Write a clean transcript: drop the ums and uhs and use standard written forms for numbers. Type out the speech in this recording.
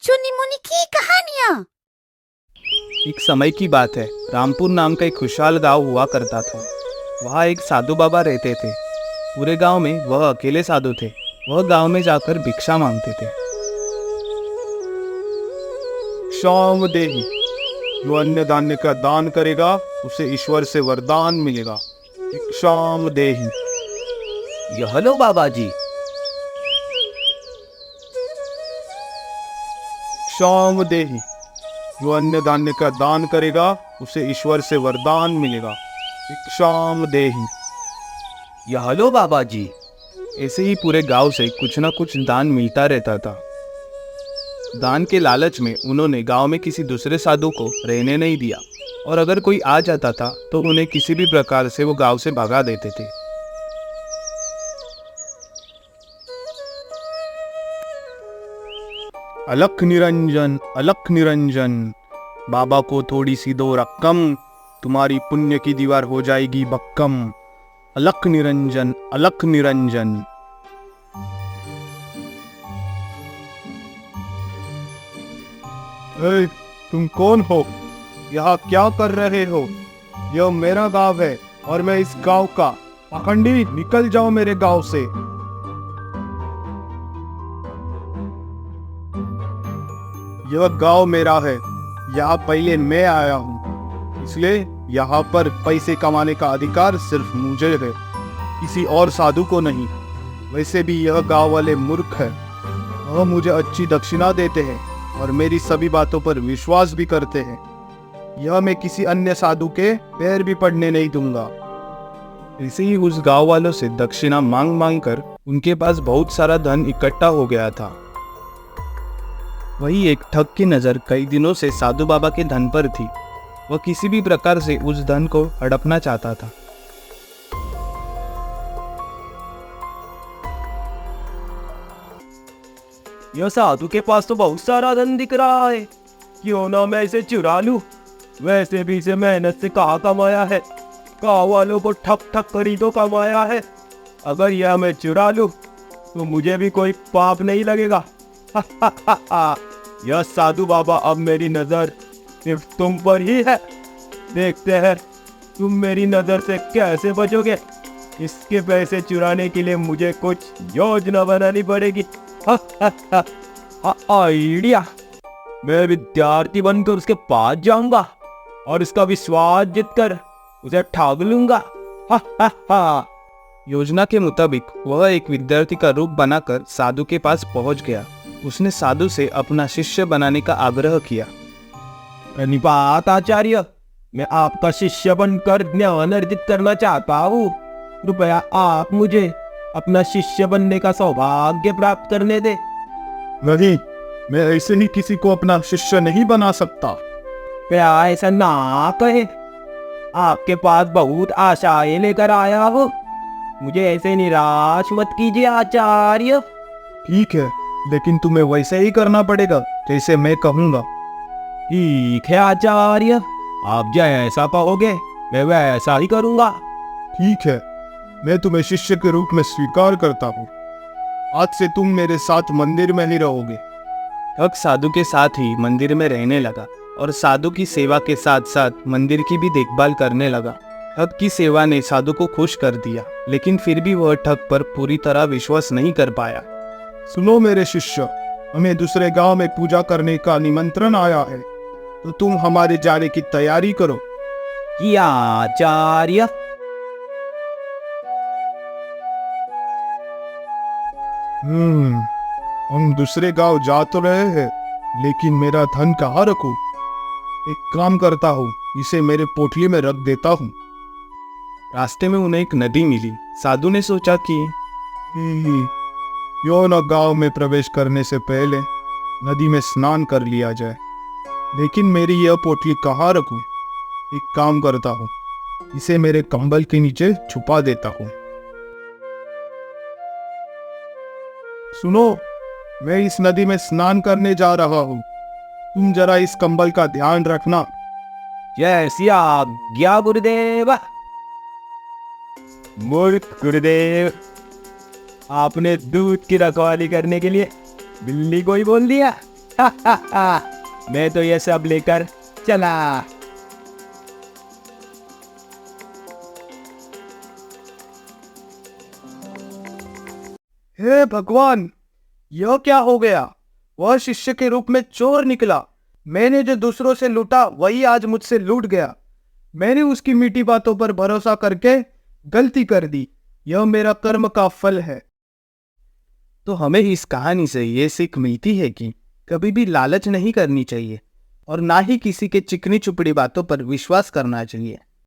चुनी मुनी की कहानियाँ। एक समय की बात है। रामपुर नाम का एक खुशहाल गांव हुआ करता था। वहाँ एक साधु बाबा रहते थे। पूरे गांव में वह अकेले साधु थे। वह गांव में जाकर भिक्षा मांगते थे। शाम देही, जो अन्य धान्य का दान करेगा उसे ईश्वर से वरदान मिलेगा। शाम देही। यह लो बाबा जी। शाम देही, जो अन्य धान्य का दान करेगा उसे ईश्वर से वरदान मिलेगा। शाम देही। यह लो बाबा जी। ऐसे ही पूरे गांव से कुछ न कुछ दान मिलता रहता था। दान के लालच में उन्होंने गांव में किसी दूसरे साधु को रहने नहीं दिया, और अगर कोई आ जाता था तो उन्हें किसी भी प्रकार से वो गांव से भगा देते थे। अलख निरंजन, अलख निरंजन, बाबा को थोड़ी सी दो रकम, तुम्हारी पुण्य की दीवार हो जाएगी भक्कम। अलख निरंजन, अलख निरंजन। ए, तुम कौन हो? यहाँ क्या कर रहे हो? यह मेरा गांव है और मैं इस गांव का पाखंडी। निकल जाओ मेरे गांव से। यह गांव मेरा है। यहाँ पहले मैं आया हूँ, इसलिए यहाँ पर पैसे कमाने का अधिकार सिर्फ मुझे है, किसी और साधु को नहीं। वैसे भी यह गांव वाले मूर्ख है। वह मुझे अच्छी दक्षिणा देते हैं और मेरी सभी बातों पर विश्वास भी करते हैं। यह मैं किसी अन्य साधु के पैर भी पड़ने नहीं दूंगा। ऐसे ही उस गांव वालों से दक्षिणा मांग मांग कर उनके पास बहुत सारा धन इकट्ठा हो गया था। वही एक ठग की नजर कई दिनों से साधु बाबा के धन पर थी। वह किसी भी प्रकार से उस धन को हड़पना चाहता था। यह साधु के पास तो बहुत सारा धन दिख रहा है, क्यों ना मैं इसे चुरा लूं। वैसे भी इसे मेहनत से कहाँ कमाया है, गाँव वालों को ठक ठक कर ही तो कमाया है। अगर यह मैं चुरा लूं तो मुझे भी कोई पाप नहीं लगेगा। यह साधु बाबा, अब मेरी नजर सिर्फ तुम पर ही है। देखते हैं तुम मेरी नजर से कैसे बचोगे। इसके पैसे चुराने के लिए मुझे कुछ योजना बनानी पड़ेगी। आइडिया। मैं विद्यार्थी बनकर उसके पास जाऊंगा और उसका विश्वास जीतकर उसे ठग लूंगा। योजना के मुताबिक वह एक विद्यार्थी का रूप बनाकर साधु के पास पहुंच गया। उसने साधु से अपना शिष्य बनाने का आग्रह किया। प्रणिपात आचार्य, मैं आपका शिष्य बनकर ज्ञान अर्जित करना चाहता हूँ। कृपया आप मुझे अपना शिष्य बनने का सौभाग्य प्राप्त करने दे। नहीं, मैं ऐसे ही किसी को अपना शिष्य नहीं बना सकता। क्या ऐसा ना कहे। आपके पास बहुत आशाएं लेकर आया हो। मुझे ऐसे निराश मत कीजिए आचार्य। ठीक है, लेकिन तुम्हें वैसे ही करना पड़ेगा जैसे मैं कहूँगा। ठीक है आचार्य, आप जैसा कहोगे मैं वैसा ही करूँगा। ठीक है, मैं तुम्हें शिष्य के रूप में स्वीकार करता हूँ। आज से तुम मेरे साथ मंदिर में ही रहोगे। ठग साधु के साथ ही मंदिर में रहने लगा और साधु की सेवा के साथ साथ मंदिर की भी देखभाल करने लगा। ठग की सेवा ने साधु को खुश कर दिया, लेकिन फिर भी वह ठग पर पूरी तरह विश्वास नहीं कर पाया। सुनो मेरे शिष्य, हमें दूसरे गांव में पूजा करने का निमंत्रण आया है, तो तुम हमारे जाने की तैयारी करो। जी आचार्य। हम दूसरे गांव जा तो रहे हैं, लेकिन मेरा धन कहाँ रखूं? एक काम करता हूँ, इसे मेरे पोटली में रख देता हूँ। रास्ते में उन्हें एक नदी मिली। साधु ने सोचा कि क्यों न गांव में प्रवेश करने से पहले नदी में स्नान कर लिया जाए। लेकिन मेरी यह पोटली कहाँ रखूं? एक काम करता हूँ, इसे मेरे कंबल के नीचे छुपा देता हूँ। सुनो, मैं इस नदी में स्नान करने जा रहा हूँ। तुम जरा इस कंबल का ध्यान रखना। जैसी आज्ञा गुरुदेव। मूर्ख गुरुदेव, आपने दूध की रखवाली करने के लिए बिल्ली को ही बोल दिया। मैं तो ये सब लेकर चला। हे भगवान, यह क्या हो गया? वह शिष्य के रूप में चोर निकला। मैंने जो दूसरों से लूटा वही आज मुझसे लूट गया। मैंने उसकी मीठी बातों पर भरोसा करके गलती कर दी। यह मेरा कर्म का फल है। तो हमें इस कहानी से ये सीख मिलती है कि कभी भी लालच नहीं करनी चाहिए और ना ही किसी के चिकनी चुपड़ी बातों पर विश्वास करना चाहिए।